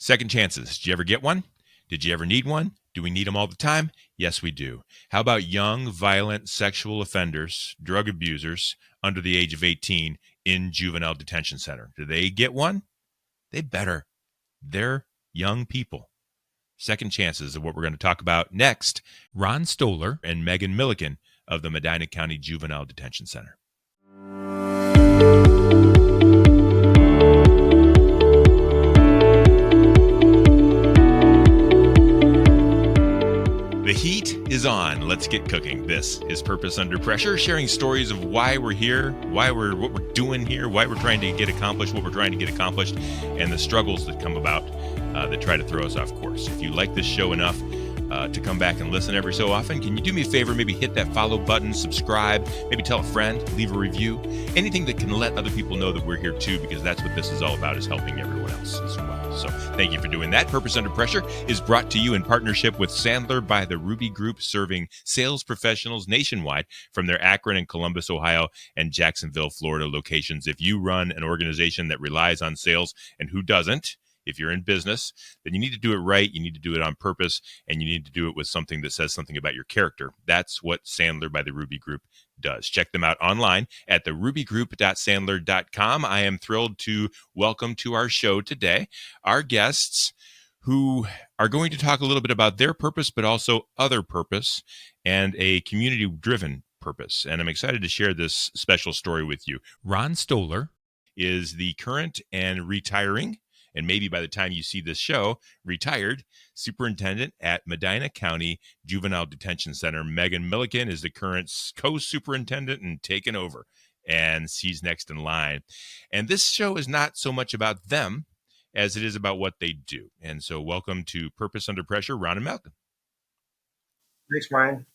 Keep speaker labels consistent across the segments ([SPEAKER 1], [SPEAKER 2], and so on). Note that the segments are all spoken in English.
[SPEAKER 1] Second chances. Did you ever get one? Did you ever need one? Do we need them all the time? Yes, we do. How about young, violent, sexual offenders, drug abusers under the age of 18 in Juvenile Detention Center? Do they get one? They better. They're young people. Second chances are what we're going to talk about next. Ron Stollar and Megan Milliken of the Medina County Juvenile Detention Center. The heat is on. Let's get cooking. This is Purpose Under Pressure, sharing stories of why we're here, what we're doing here, why we're trying to get accomplished, what we're trying to get accomplished, and the struggles that come about that try to throw us off course. If you like this show enough to come back and listen every so often, can you do me a favor? Maybe hit that follow button, subscribe, maybe tell a friend, leave a review, anything that can let other people know that we're here too, because that's what this is all about, is helping everyone else as well. So thank you for doing that. Purpose Under Pressure is brought to you in partnership with Sandler by the Ruby Group, serving sales professionals nationwide from their Akron and Columbus, Ohio, and Jacksonville, Florida locations. If you run an organization that relies on sales, and who doesn't, if you're in business, then you need to do it right. You need to do it on purpose, and you need to do it with something that says something about your character. That's what Sandler by the Ruby Group does. Check them out online at therubygroup.sandler.com. I am thrilled to welcome to our show today our guests who are going to talk a little bit about their purpose, but also other purpose and a community-driven purpose. And I'm excited to share this special story with you. Ron Stollar is the current and retiring, and maybe by the time you see this show, retired superintendent at Medina County Juvenile Detention Center. Megan Milliken is the current co-superintendent and taken over, and she's next in line. And this show is not so much about them as it is about what they do. And so welcome to Purpose Under Pressure, Ron and Malcolm.
[SPEAKER 2] Thanks, Brian.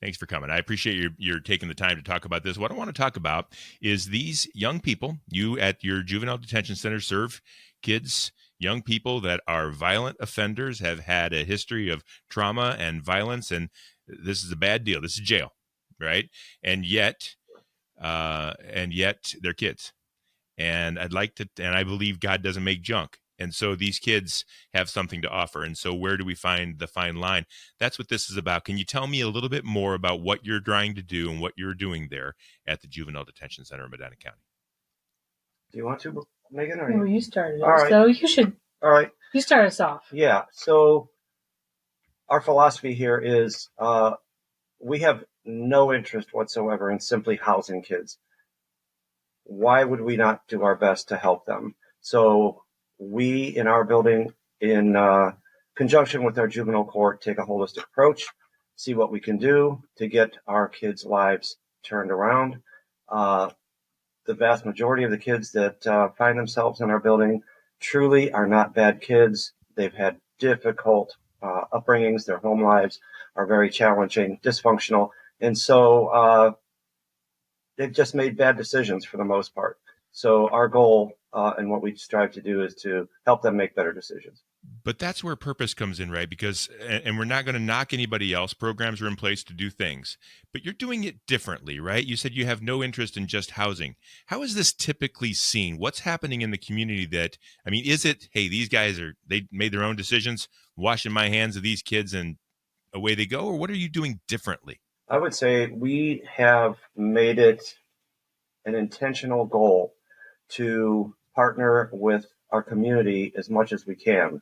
[SPEAKER 1] Thanks for coming. I appreciate you're taking the time to talk about this. What I want to talk about is these young people. You at your juvenile detention center serve kids, young people that are violent offenders, have had a history of trauma and violence, and this is a bad deal. This is jail, right? And yet they're kids. And I believe God doesn't make junk. And so these kids have something to offer. And so where do we find the fine line? That's what this is about. Can you tell me a little bit more about what you're trying to do and what you're doing there at the Juvenile Detention Center in Medina County?
[SPEAKER 2] Do you want to, Megan? Or
[SPEAKER 3] you started it.
[SPEAKER 2] All right.
[SPEAKER 3] So you should.
[SPEAKER 2] All right.
[SPEAKER 3] You start us off.
[SPEAKER 2] Yeah. So our philosophy here is we have no interest whatsoever in simply housing kids. Why would we not do our best to help them? So we, in our building, in conjunction with our juvenile court, take a holistic approach, see what we can do to get our kids' lives turned around. The vast majority of the kids that find themselves in our building truly are not bad kids. They've had difficult upbringings. Their home lives are very challenging, dysfunctional. And so they've just made bad decisions for the most part. So our goal and what we strive to do is to help them make better decisions.
[SPEAKER 1] But that's where purpose comes in, right? Because, and we're not going to knock anybody else. Programs are in place to do things, but you're doing it differently, right? You said you have no interest in just housing. How is this typically seen? What's happening in the community is it, hey, these guys they made their own decisions, washing my hands of these kids and away they go? Or what are you doing differently?
[SPEAKER 2] I would say we have made it an intentional goal to partner with our community as much as we can.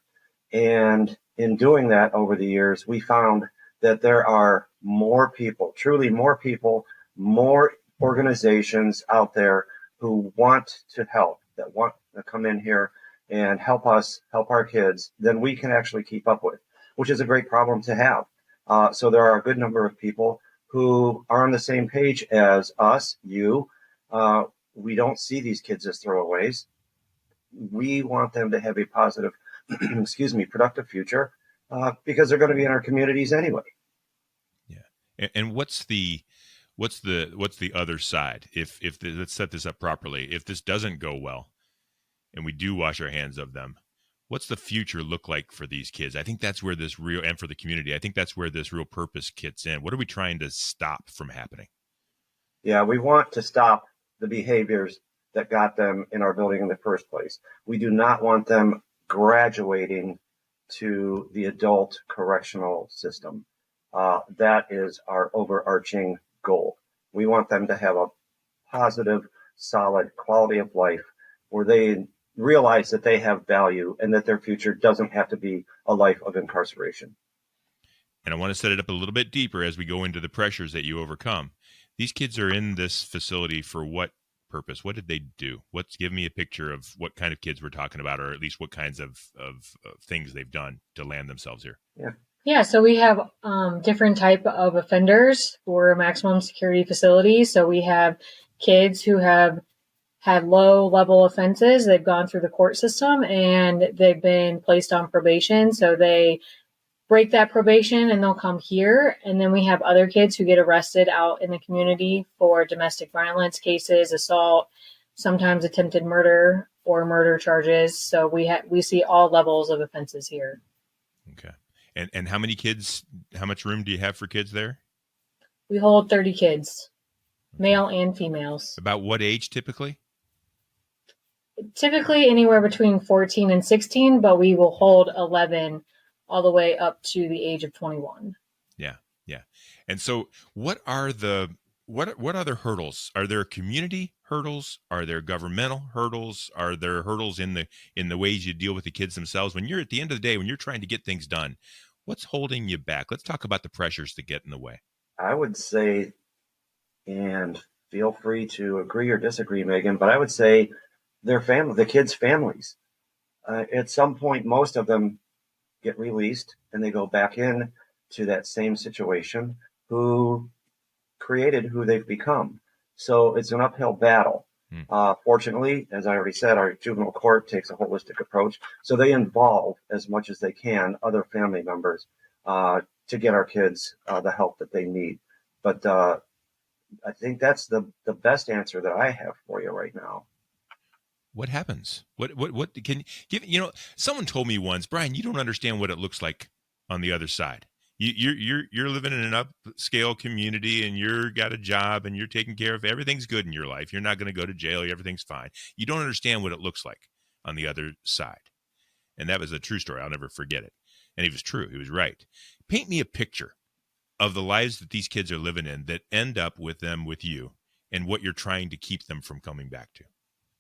[SPEAKER 2] And in doing that over the years, we found that there are more people, truly more people, more organizations out there who want to help, that want to come in here and help us, help our kids, than we can actually keep up with, which is a great problem to have. So there are a good number of people who are on the same page as us, you. We don't see these kids as throwaways. We want them to have a positive, productive future because they're going to be in our communities anyway.
[SPEAKER 1] Yeah. And what's the other side? If let's set this up properly. If this doesn't go well and we do wash our hands of them, what's the future look like for these kids? I think that's where and for the community, I think that's where this real purpose kicks in. What are we trying to stop from happening?
[SPEAKER 2] Yeah, we want to stop the behaviors that got them in our building in the first place. We do not want them graduating to the adult correctional system. That is our overarching goal. We want them to have a positive, solid quality of life where they realize that they have value and that their future doesn't have to be a life of incarceration.
[SPEAKER 1] And I want to set it up a little bit deeper as we go into the pressures that you overcome. These kids are in this facility for what purpose? What did they do? Give me a picture of what kind of kids we're talking about, or at least what kinds of things they've done to land themselves here.
[SPEAKER 3] Yeah, so we have different type of offenders for maximum security facilities. So we have kids who have had low-level offenses. They've gone through the court system and they've been placed on probation. So they break that probation and they'll come here. And then we have other kids who get arrested out in the community for domestic violence cases, assault, sometimes attempted murder or murder charges. So we see all levels of offenses here.
[SPEAKER 1] Okay. And how many kids, how much room do you have for kids there?
[SPEAKER 3] We hold 30 kids, male and females.
[SPEAKER 1] About what age typically?
[SPEAKER 3] Typically anywhere between 14 and 16, but we will hold 11 all the way up to the age of 21.
[SPEAKER 1] Yeah. And so what are other hurdles? Are there community hurdles? Are there governmental hurdles? Are there hurdles in the ways you deal with the kids themselves? When you're at the end of the day, when you're trying to get things done, what's holding you back? Let's talk about the pressures that get in the way.
[SPEAKER 2] I would say, and feel free to agree or disagree, Megan, but I would say their family, the kids' families. At some point, most of them get released and they go back in to that same situation who created who they've become. So it's an uphill battle. Fortunately, as I already said, our juvenile court takes a holistic approach. So they involve as much as they can other family members to get our kids the help that they need. But I think that's the best answer that I have for you right now.
[SPEAKER 1] What happens? What can you give? Someone told me once, Brian, you don't understand what it looks like on the other side. You're living in an upscale community and you're got a job and you're taking care of everything's good in your life. You're not going to go to jail. Everything's fine. You don't understand what it looks like on the other side. And that was a true story. I'll never forget it. And he was true. He was right. Paint me a picture of the lives that these kids are living in that end up with you and what you're trying to keep them from coming back to.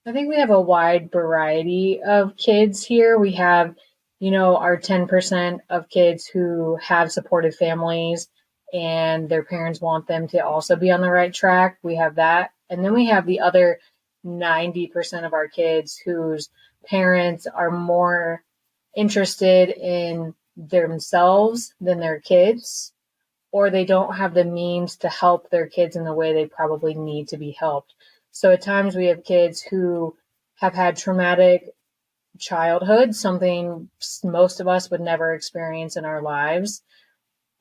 [SPEAKER 3] I think we have a wide variety of kids here. We have, our 10% of kids who have supportive families and their parents want them to also be on the right track. We have that. And then we have the other 90% of our kids whose parents are more interested in themselves than their kids, or they don't have the means to help their kids in the way they probably need to be helped. So at times we have kids who have had traumatic childhood, something most of us would never experience in our lives.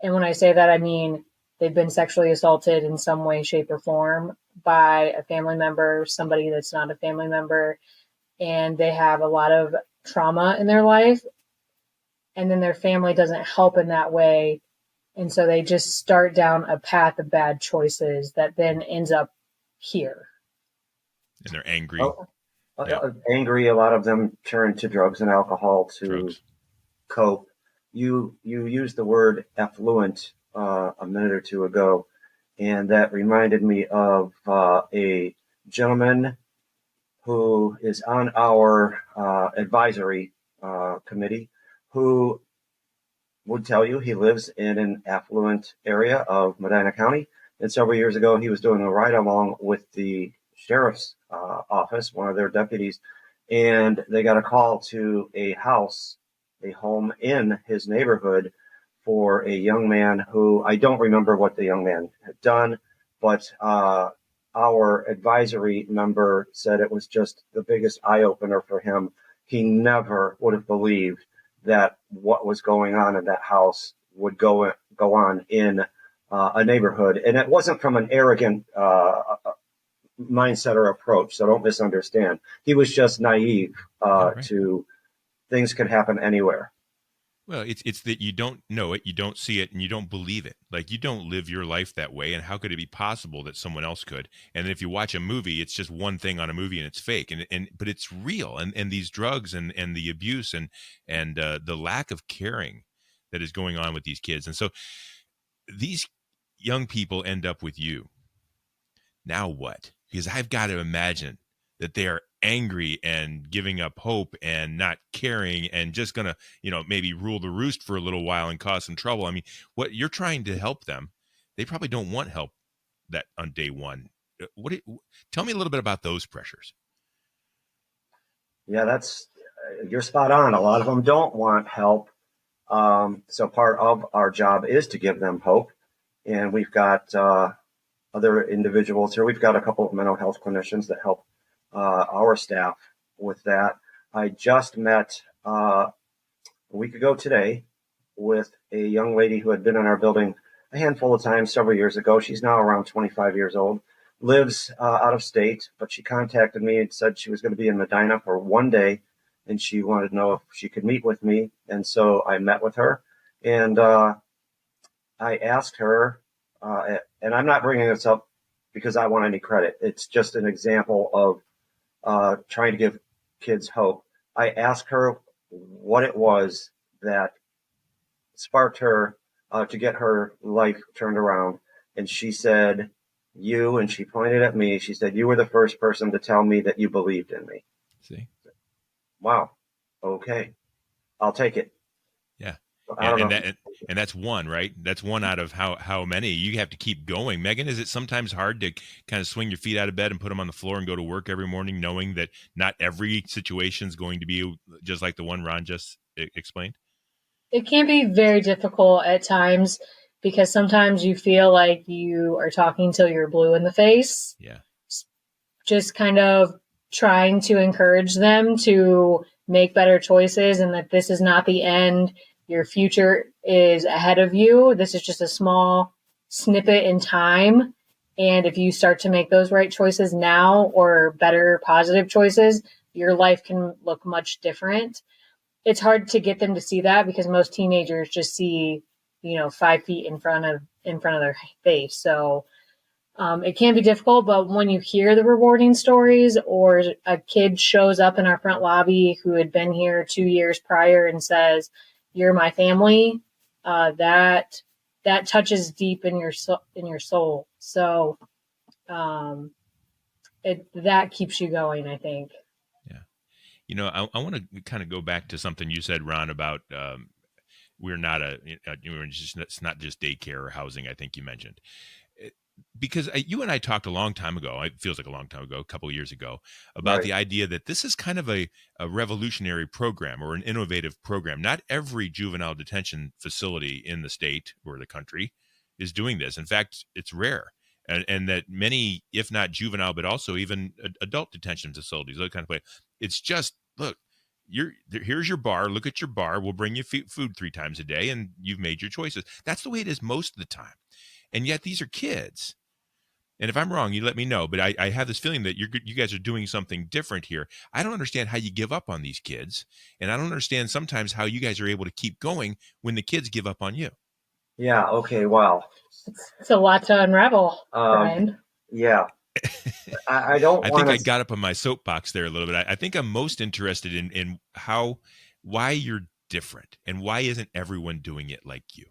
[SPEAKER 3] And when I say that, I mean they've been sexually assaulted in some way, shape, or form by a family member, somebody that's not a family member, and they have a lot of trauma in their life. And then their family doesn't help in that way. And so they just start down a path of bad choices that then ends up here.
[SPEAKER 1] And they're angry.
[SPEAKER 2] Angry. A lot of them turn to drugs and alcohol to cope. You used the word affluent a minute or two ago, and that reminded me of a gentleman who is on our advisory committee who would tell you he lives in an affluent area of Medina County. And several years ago, he was doing a ride along with the sheriff's office, one of their deputies, and they got a call to a home in his neighborhood for a young man who I don't remember what the young man had done, but our advisory member said it was just the biggest eye-opener for him. He never would have believed that what was going on in that house would go on in a neighborhood. And it wasn't from an arrogant mindset or approach, so don't misunderstand. He was just naive to things could happen anywhere.
[SPEAKER 1] Well, it's that you don't know it, you don't see it, and you don't believe it. Like, you don't live your life that way, and how could it be possible that someone else could? And if you watch a movie, it's just one thing on a movie, and it's fake, and but it's real. And these drugs and the abuse and the lack of caring that is going on with these kids, and so these young people end up with you. Now what? Because I've got to imagine that they are angry and giving up hope and not caring and just going to, maybe rule the roost for a little while and cause some trouble. I mean, what you're trying to help them, they probably don't want help that on day one. Tell me a little bit about those pressures.
[SPEAKER 2] Yeah, you're spot on. A lot of them don't want help. So part of our job is to give them hope. And we've got other individuals here. We've got a couple of mental health clinicians that help our staff with that. I just met a week ago today with a young lady who had been in our building a handful of times several years ago. She's now around 25 years old, lives out of state, but she contacted me and said she was going to be in Medina for one day, and she wanted to know if she could meet with me. And so I met with her, and I asked her, and I'm not bringing this up because I want any credit. It's just an example of trying to give kids hope. I asked her what it was that sparked her to get her life turned around. And she said, you, and she pointed at me. She said, you were the first person to tell me that you believed in me.
[SPEAKER 1] See?
[SPEAKER 2] Wow. Okay. I'll take it.
[SPEAKER 1] Yeah.
[SPEAKER 2] I don't know.
[SPEAKER 1] And that's one, right? That's one out of how many. You have to keep going. Megan, is it sometimes hard to kind of swing your feet out of bed and put them on the floor and go to work every morning, knowing that not every situation is going to be just like the one Ron just explained?
[SPEAKER 3] It can be very difficult at times because sometimes you feel like you are talking till you're blue in the face.
[SPEAKER 1] Yeah.
[SPEAKER 3] Just kind of trying to encourage them to make better choices and that this is not the end. Your future is ahead of you. This is just a small snippet in time. And if you start to make those right choices now or better positive choices, your life can look much different. It's hard to get them to see that because most teenagers just see, 5 feet in front of their face. So it can be difficult, but when you hear the rewarding stories or a kid shows up in our front lobby who had been here 2 years prior and says, "You're my family," that touches deep in your soul. So that keeps you going, I think.
[SPEAKER 1] Yeah. I want to kind of go back to something you said, Ron, about we're not it's not just daycare or housing, I think you mentioned. Because you and I talked a long time ago, it feels like a long time ago, a couple of years ago, about
[SPEAKER 2] Right.
[SPEAKER 1] the idea that this is kind of a revolutionary program or an innovative program. Not every juvenile detention facility in the state or the country is doing this. In fact, it's rare. And that many, if not juvenile, but also even adult detention facilities, those kind of place, it's just, look, here's your bar. Look at your bar. We'll bring you food 3 times a day, and you've made your choices. That's the way it is most of the time. And yet these are kids. And if I'm wrong, you let me know. But I have this feeling that you guys are doing something different here. I don't understand how you give up on these kids. And I don't understand sometimes how you guys are able to keep going when the kids give up on you.
[SPEAKER 2] Yeah. Okay. Wow.
[SPEAKER 3] It's a lot to unravel,
[SPEAKER 2] Um,
[SPEAKER 3] Brian.
[SPEAKER 2] yeah. I don't
[SPEAKER 1] I think
[SPEAKER 2] want
[SPEAKER 1] I
[SPEAKER 2] to.
[SPEAKER 1] got up on my soapbox there a little bit. I think I'm most interested in why you're different and why isn't everyone doing it like you?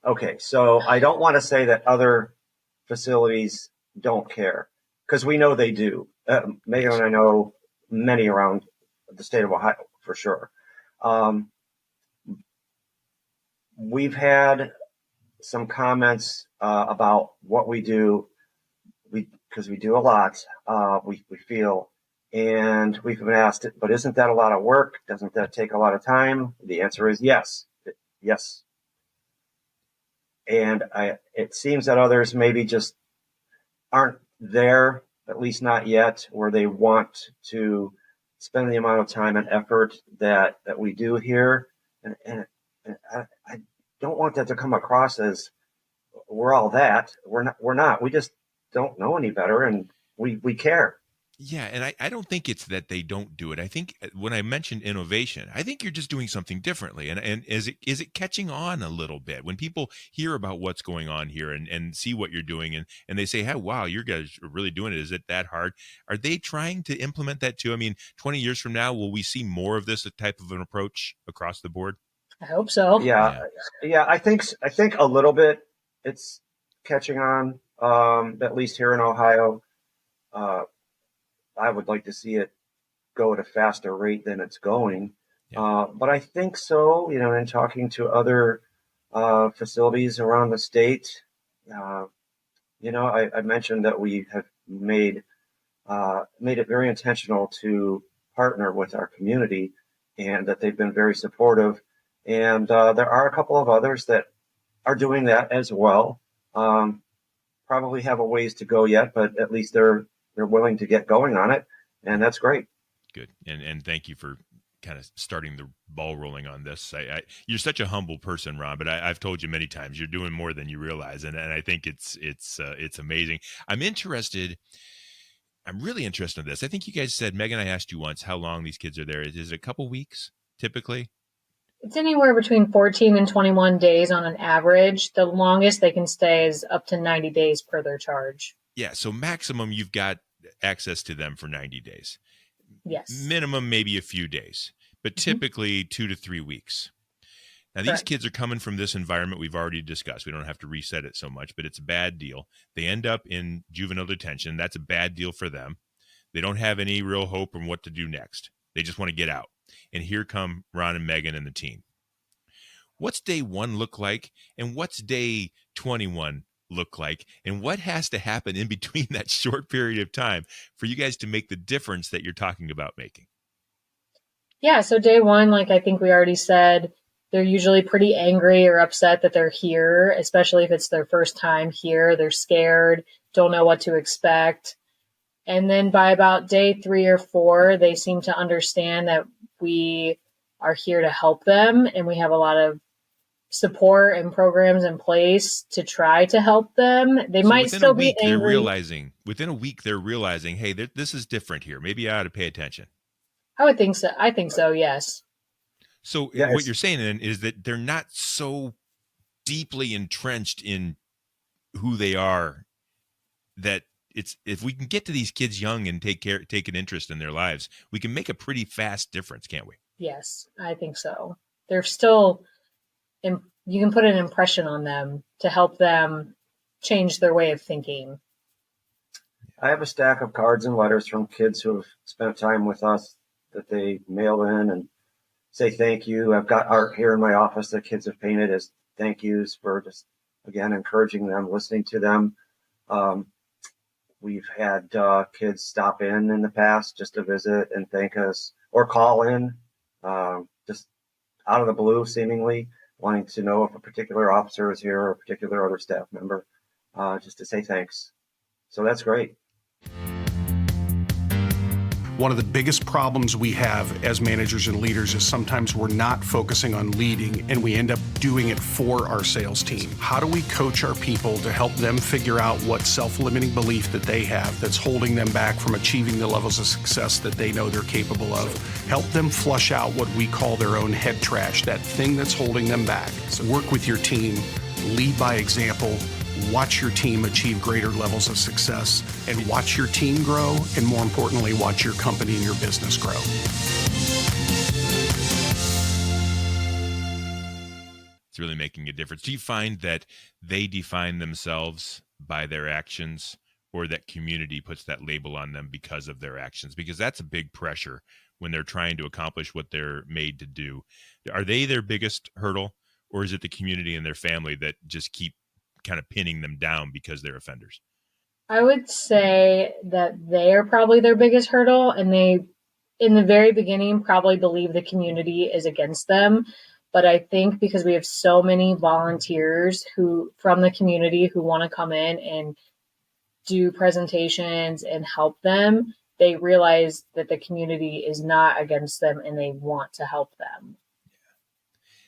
[SPEAKER 2] Okay. So I don't want to say that other facilities don't care because we know they do. Megan
[SPEAKER 1] Yes.
[SPEAKER 2] and I know many around the state of Ohio for sure. Um, we've had some comments about what we do. Because we do a lot. We feel, and we've been asked, but isn't that a lot of work? Doesn't that take a lot of time? The answer is yes, yes. And it seems that others maybe just aren't there, at least not yet, where they want to spend the amount of time and effort that we do here. And I don't want that to come across as we're all that. We're not. We just don't know any better, and we care.
[SPEAKER 1] Yeah, and I don't think it's that they don't do it. I think when I mentioned innovation, I think you're just doing something differently. And is it catching on a little bit when people hear about what's going on here and see what you're doing and they say, "Hey, wow, you guys are really doing it. Is it that hard?" Are they trying to implement that too? I mean, 20 years from now, will we see more of this type of an approach across the board?
[SPEAKER 3] I hope so.
[SPEAKER 2] Yeah,
[SPEAKER 1] Yeah.
[SPEAKER 2] yeah. I think a little bit it's catching on. At least here in Ohio, uh, I would like to see it go at a faster rate than it's going.
[SPEAKER 1] Yeah.
[SPEAKER 2] But I think so. In talking to other facilities around the state, uh, I mentioned that we have made it very intentional to partner with our community, and that they've been very supportive. And there are a couple of others that are doing that as well. Um, Probably have a ways to go yet, but at least they're willing to get going on it, and that's great.
[SPEAKER 1] Good. And thank you for kind of starting the ball rolling on this. You're such a humble person, Ron, but I've told you many times you're doing more than you realize, and I think it's amazing. I'm interested. I'm really interested in this. I think you guys said, Megan, I asked you once how long these kids are there. Is it a couple weeks typically?
[SPEAKER 3] It's anywhere between 14 and 21 days on an average. The longest they can stay is up to 90 days per their charge.
[SPEAKER 1] Yeah. So maximum you've got access to them for 90 days.
[SPEAKER 3] Yes.
[SPEAKER 1] Minimum maybe a few days, but
[SPEAKER 3] Mhm.
[SPEAKER 1] typically 2 to 3 weeks. Now, these
[SPEAKER 3] Correct.
[SPEAKER 1] kids are coming from this environment we've already discussed. We don't have to reset it so much, but it's a bad deal. They end up in juvenile detention. That's a bad deal for them. They don't have any real hope on what to do next. They just want to get out. And here come Ron and Megan and the team. What's day one look like? And what's day 21 look like? And what has to happen in between that short period of time for you guys to make the difference that you're talking about making?
[SPEAKER 3] Yeah, so day one, like I think we already said, they're usually pretty angry or upset that they're here, especially if it's their first time here. They're scared, don't know what to expect. And then by about day 3 or 4, they seem to understand that we are here to help them, and we have a lot of support and programs in place to try to help them. They
[SPEAKER 1] So
[SPEAKER 3] might still be angry.
[SPEAKER 1] within a week, they're realizing, hey, this is different here. Maybe I ought to pay attention.
[SPEAKER 3] I would think so. I think so, yes.
[SPEAKER 1] So
[SPEAKER 2] Yeah,
[SPEAKER 1] what
[SPEAKER 2] it's
[SPEAKER 1] you're saying then is that they're not so deeply entrenched in who they are that it's if we can get to these kids young and take an interest in their lives, we can make a pretty fast difference, can't we?
[SPEAKER 3] Yes, I think so. They're still, you can put an impression on them to help them change their way of thinking.
[SPEAKER 2] I have a stack of cards and letters from kids who have spent time with us that they mail in and say thank you. I've got art here in my office that kids have painted as thank yous for just, again, encouraging them, listening to them. Um, we've had kids stop in the past just to visit and thank us, or call in, just out of the blue, seemingly wanting to know if a particular officer is here or a particular other staff member, just to say thanks. So that's great.
[SPEAKER 4] One of the biggest problems we have as managers and leaders is sometimes we're not focusing on leading and we end up doing it for our sales team. How do we coach our people to help them figure out what self-limiting belief that they have that's holding them back from achieving the levels of success that they know they're capable of? Help them flush out what we call their own head trash, that thing that's holding them back. So work with your team, lead by example, watch your team achieve greater levels of success, and watch your team grow, and more importantly, watch your company and your business grow.
[SPEAKER 1] It's really making a difference. Do you find that they define themselves by their actions, or that community puts that label on them because of their actions? Because that's a big pressure when they're trying to accomplish what they're made to do. Are they their biggest hurdle, or is it the community and their family that just keep kind of pinning them down because they're offenders?
[SPEAKER 3] I would say that they are probably their biggest hurdle, and they, in the very beginning, probably believe the community is against them. But I think because we have so many volunteers who from the community who want to come in and do presentations and help them, they realize that the community is not against them and they want to help them.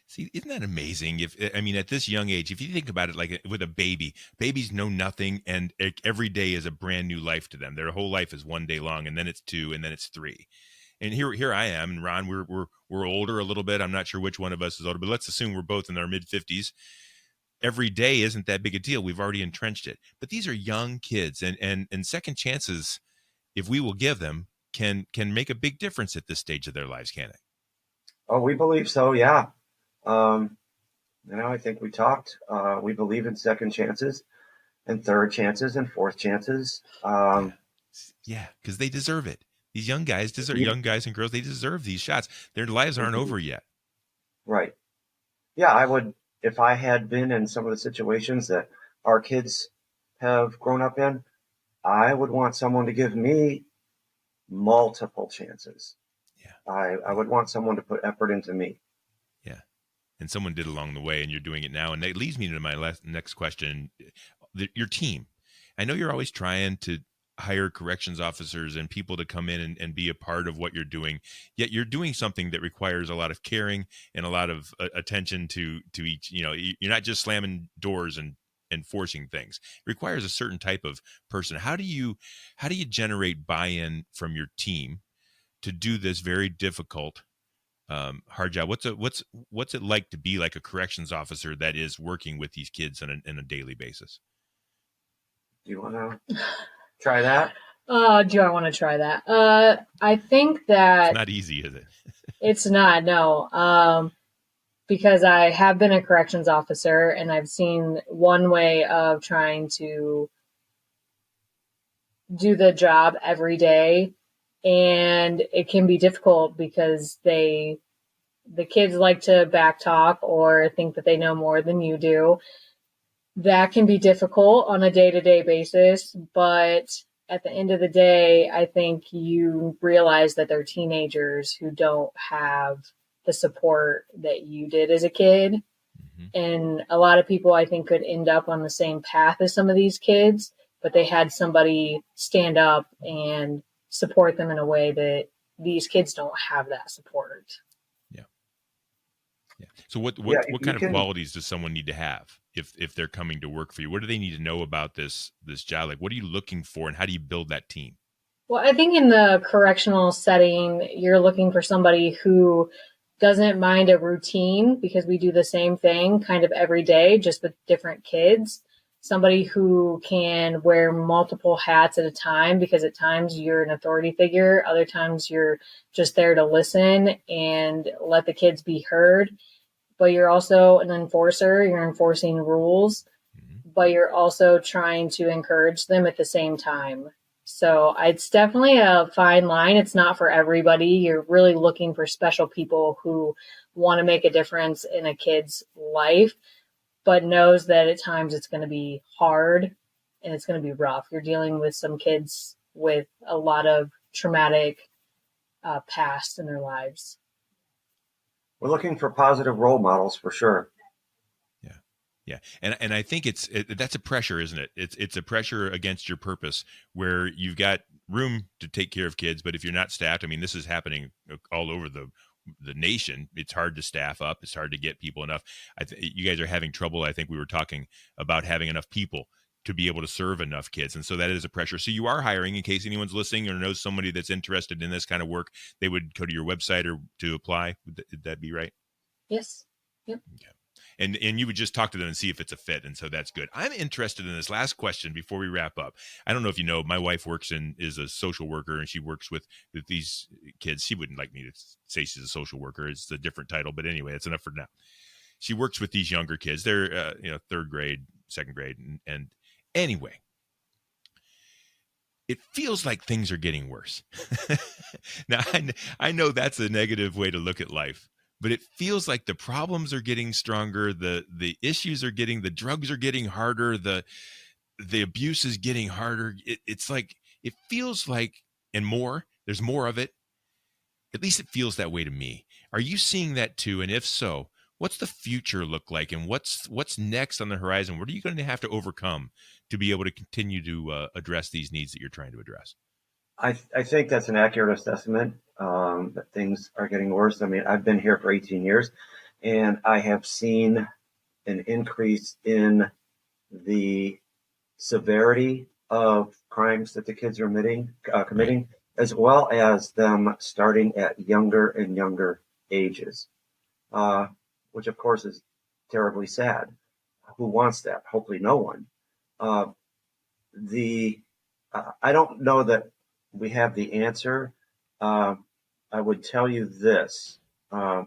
[SPEAKER 1] See, isn't that amazing? I mean, at this young age, if you think about it, like with a baby, babies know nothing, and every day is a brand new life to them. Their whole life is one day long, and then it's two, and then it's three. And here I am, and Ron, we're older a little bit. I'm not sure which one of us is older, but let's assume we're both in our mid-50s. Every day isn't that big a deal. We've already entrenched it. But these are young kids, and second chances, if we will give them, can make a big difference at this stage of their lives, can it?
[SPEAKER 2] Oh, we believe so. Yeah. I think we talked. We believe in second chances and third chances and fourth chances.
[SPEAKER 1] Yeah, because they deserve it. These young guys young guys and girls. They deserve these shots. Their lives aren't over yet.
[SPEAKER 2] Right. Yeah, I would, if I had been in some of the situations that our kids have grown up in, I would want someone to give me multiple chances.
[SPEAKER 1] Yeah.
[SPEAKER 2] I would want someone to put effort into me.
[SPEAKER 1] Yeah. And someone did along the way, and you're doing it now. And that leads me to my next question. Your team. I know you're always trying to hire corrections officers and people to come in and be a part of what you're doing, yet you're doing something that requires a lot of caring and a lot of attention to each. You're not just slamming doors and forcing things. It requires a certain type of person. How do you generate buy-in from your team to do this very difficult hard job? What's it like to be like a corrections officer that is working with these kids on a daily basis?
[SPEAKER 2] Do you want to try that?
[SPEAKER 3] Do I want to try that? I think that
[SPEAKER 1] it's not easy, is it?
[SPEAKER 3] It's not, no. Because I have been a corrections officer, and I've seen one way of trying to do the job every day, and it can be difficult because the kids like to backtalk or think that they know more than you do. That can be difficult on a day-to-day basis, but at the end of the day, I think you realize that they're teenagers who don't have the support that you did as a kid. Mm-hmm. And a lot of people, I think, could end up on the same path as some of these kids, but they had somebody stand up and support them in a way that these kids don't have that support.
[SPEAKER 1] Yeah. Yeah. So what kind of qualities does someone need to have if they're coming to work for you? What do they need to know about this job? Like, what are you looking for, and how do you build that team?
[SPEAKER 3] Well, I think in the correctional setting, you're looking for somebody who doesn't mind a routine, because we do the same thing kind of every day, just with different kids. Somebody who can wear multiple hats at a time, because at times you're an authority figure. Other times you're just there to listen and let the kids be heard. But you're also an enforcer. You're enforcing rules, but you're also trying to encourage them at the same time. So it's definitely a fine line. It's not for everybody. You're really looking for special people who want to make a difference in a kid's life, but knows that at times it's going to be hard and it's going to be rough. You're dealing with some kids with a lot of traumatic past in their lives.
[SPEAKER 2] We're looking for positive role models for sure.
[SPEAKER 1] Yeah. And I think that's a pressure, isn't it? It's a pressure against your purpose, where you've got room to take care of kids, but if you're not staffed, I mean, this is happening all over the nation. It's hard to staff up. It's hard to get people enough. You guys are having trouble. I think we were talking about having enough people to be able to serve enough kids. And so that is a pressure. So you are hiring, in case anyone's listening or knows somebody that's interested in this kind of work, they would go to your website or to apply. Would that be right?
[SPEAKER 3] Yes. Yep.
[SPEAKER 1] Okay. And you would just talk to them and see if it's a fit. And so that's good. I'm interested in this last question before we wrap up. I don't know if you know, my wife is a social worker, and she works with these kids. She wouldn't like me to say she's a social worker. It's a different title, but anyway, it's enough for now. She works with these younger kids. They're, third grade, second grade. And anyway, it feels like things are getting worse. Now, I know that's a negative way to look at life, but it feels like the problems are getting stronger. The issues are the drugs are getting harder. The abuse is getting harder. It's like, it feels like, there's more of it. At least it feels that way to me. Are you seeing that too? And if so, what's the future look like? And what's next on the horizon? What are you going to have to overcome to be able to continue to address these needs that you're trying to address?
[SPEAKER 2] I think that's an accurate assessment, that things are getting worse. I mean, I've been here for 18 years, and I have seen an increase in the severity of crimes that the kids are committing, as well as them starting at younger and younger ages, which of course is terribly sad. Who wants that? Hopefully, no one. Uh, the I don't know that we have the answer. Uh, I would tell you this. Uh,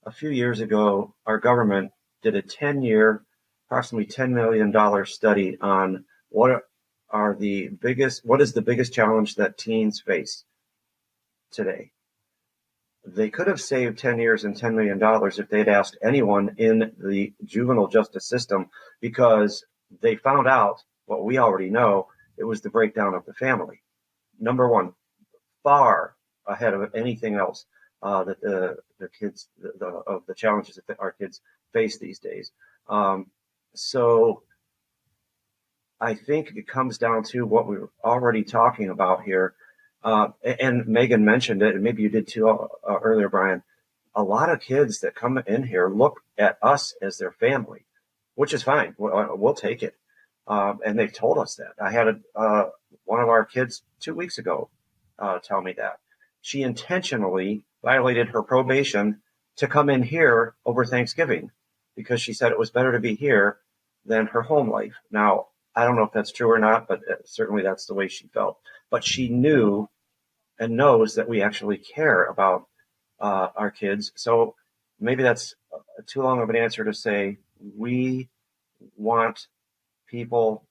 [SPEAKER 2] a few years ago, our government did a 10-year, approximately $10 million study on what is the biggest challenge that teens face today. They could have saved 10 years and $10 million if they'd asked anyone in the juvenile justice system, because they found out what we already know. It was the breakdown of the family. Number one, far ahead of anything else that the kids of the challenges that our kids face these days. So I think it comes down to what we were already talking about here, and Megan mentioned it, and maybe you did too earlier, Brian. A lot of kids that come in here look at us as their family, which is fine. We'll take it, and they've told us that. I had one of our kids 2 weeks ago tell me that she intentionally violated her probation to come in here over Thanksgiving because she said it was better to be here than her home life. Now, I don't know if that's true or not, but certainly that's the way she felt. But she knew and knows that we actually care about our kids. So maybe that's too long of an answer to say we want people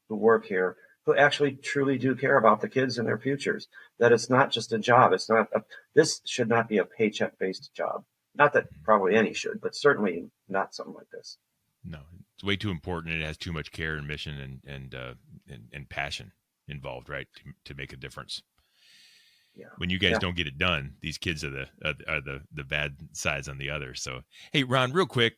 [SPEAKER 2] who work here who actually truly do care about the kids and their futures, that it's not just a job. This should not be a paycheck-based job. Not that probably any should, but certainly not something like this.
[SPEAKER 1] No, it's way too important. It has too much care and mission and passion involved, right, to make a difference.
[SPEAKER 2] Yeah.
[SPEAKER 1] When you guys don't get it done, these kids are the bad sides on the other. So, hey, Ron, real quick,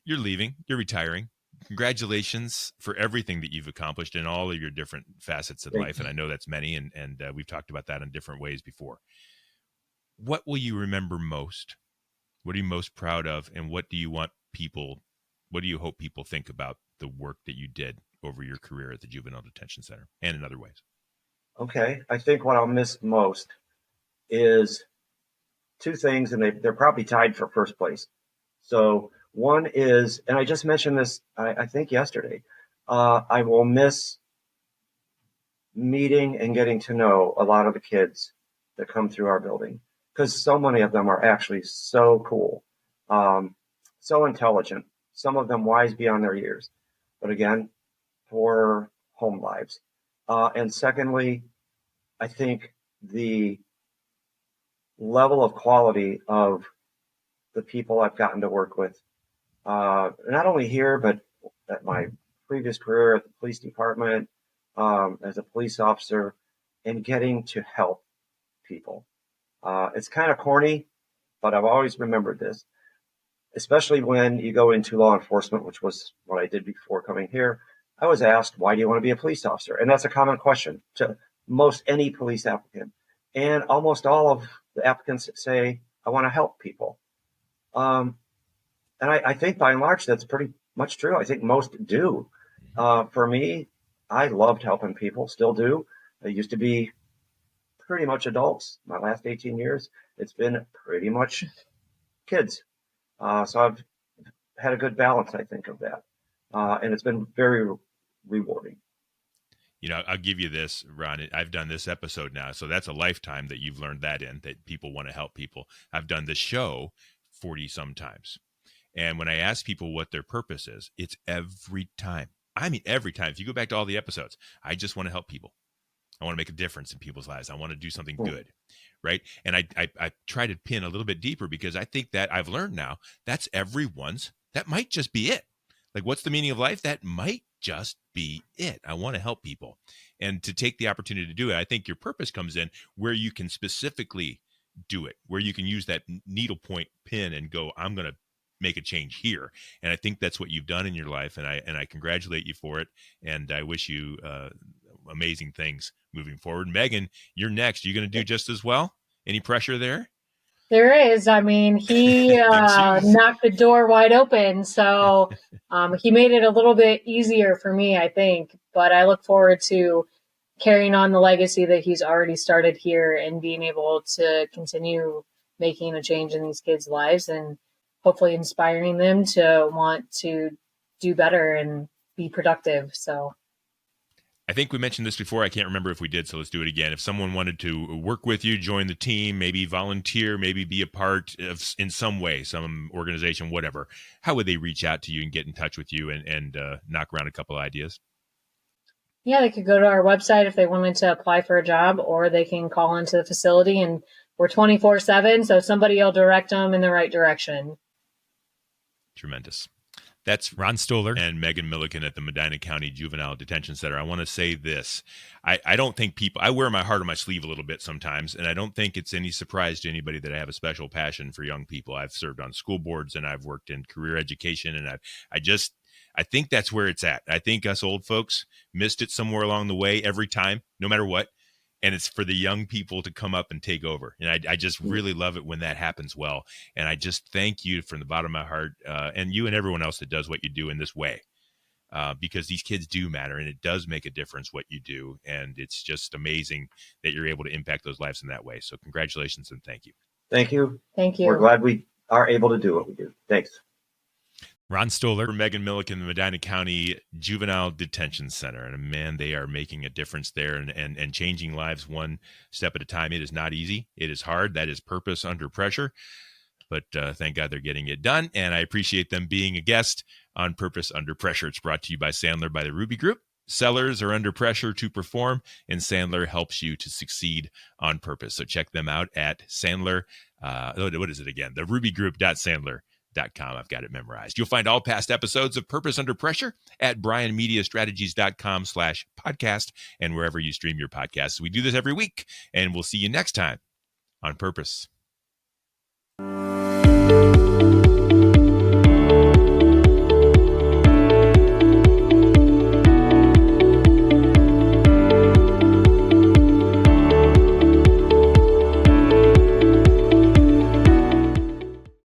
[SPEAKER 1] you're leaving, you're retiring. Congratulations for everything that you've accomplished in all of your different facets of life. And I know that's many, and we've talked about that in different ways before. What will you remember most? What are you most proud of? And what do you hope people think about the work that you did over your career at the Juvenile Detention Center and in other ways?
[SPEAKER 2] Okay. I think what I'll miss most is two things, and they're probably tied for first place. So one is, and I just mentioned this, I think yesterday, I will miss meeting and getting to know a lot of the kids that come through our building, because so many of them are actually so cool, so intelligent, some of them wise beyond their years, but again, for home lives. And secondly, I think the level of quality of the people I've gotten to work with, not only here, but at my previous career at the police department, as a police officer, and getting to help people. It's kind of corny, but I've always remembered this, especially when you go into law enforcement, which was what I did before coming here. I was asked, why do you want to be a police officer? And that's a common question to most any police applicant. And almost all of the applicants say, I want to help people. And I think by and large, that's pretty much true. I think most do. For me, I loved helping people, still do. I used to be pretty much adults. My last 18 years, it's been pretty much kids. So I've had a good balance, I think, of that. And it's been very rewarding.
[SPEAKER 1] You know, I'll give you this, Ron. I've done this episode now, so that's a lifetime that you've learned that people want to help people. I've done this show 40 sometimes. And when I ask people what their purpose is, it's every time. I mean, every time. If you go back to all the episodes, I just want to help people. I want to make a difference in people's lives. I want to do something good, right? And I try to pin a little bit deeper, because I think that I've learned now that might just be it. Like, what's the meaning of life? That might just be it. I want to help people. And to take the opportunity to do it, I think your purpose comes in where you can specifically do it, where you can use that needlepoint pin and go, I'm going to make a change here. And I think that's what you've done in your life. And I congratulate you for it. And I wish you amazing things moving forward. Megan, you're next. Are you going to do just as well? Any pressure there?
[SPEAKER 3] There is. I mean, he knocked the door wide open, so he made it a little bit easier for me, I think. But I look forward to carrying on the legacy that he's already started here and being able to continue making a change in these kids' lives and hopefully inspiring them to want to do better and be productive. So
[SPEAKER 1] I think we mentioned this before. I can't remember if we did, so let's do it again. If someone wanted to work with you, join the team, maybe volunteer, maybe be a part of in some way, some organization, whatever, how would they reach out to you and get in touch with you and knock around a couple of ideas?
[SPEAKER 3] yeah, they could go to our website if they wanted to apply for a job, or they can call into the facility, and we're 24/7, so somebody will direct them in the right direction.
[SPEAKER 1] Tremendous. That's Ron Stollar and Megan Milliken at the Medina County Juvenile Detention Center. I want to say this. I don't think people, I wear my heart on my sleeve a little bit sometimes, and I don't think it's any surprise to anybody that I have a special passion for young people. I've served on school boards and I've worked in career education, and I think that's where it's at. I think us old folks missed it somewhere along the way every time, no matter what. And it's for the young people to come up and take over. And I just really love it when that happens well. And I just thank you from the bottom of my heart, and you and everyone else that does what you do in this way, because these kids do matter, and it does make a difference what you do. And it's just amazing that you're able to impact those lives in that way. So congratulations and thank you.
[SPEAKER 2] Thank you.
[SPEAKER 3] Thank you.
[SPEAKER 2] We're glad we are able to do what we do. Thanks.
[SPEAKER 1] Ron Stollar, Megan Milliken, the Medina County Juvenile Detention Center. And man, they are making a difference there and changing lives one step at a time. It is not easy. It is hard. That is purpose under pressure. But thank God they're getting it done. And I appreciate them being a guest on Purpose Under Pressure. It's brought to you by Sandler by the Ruby Group. Sellers are under pressure to perform, and Sandler helps you to succeed on purpose. So check them out at Sandler. What is it again? The rubygroup.sandler.com. I've got it memorized. You'll find all past episodes of Purpose Under Pressure at brianmediastrategies.com/podcast and wherever you stream your podcasts. We do this every week, and we'll see you next time on Purpose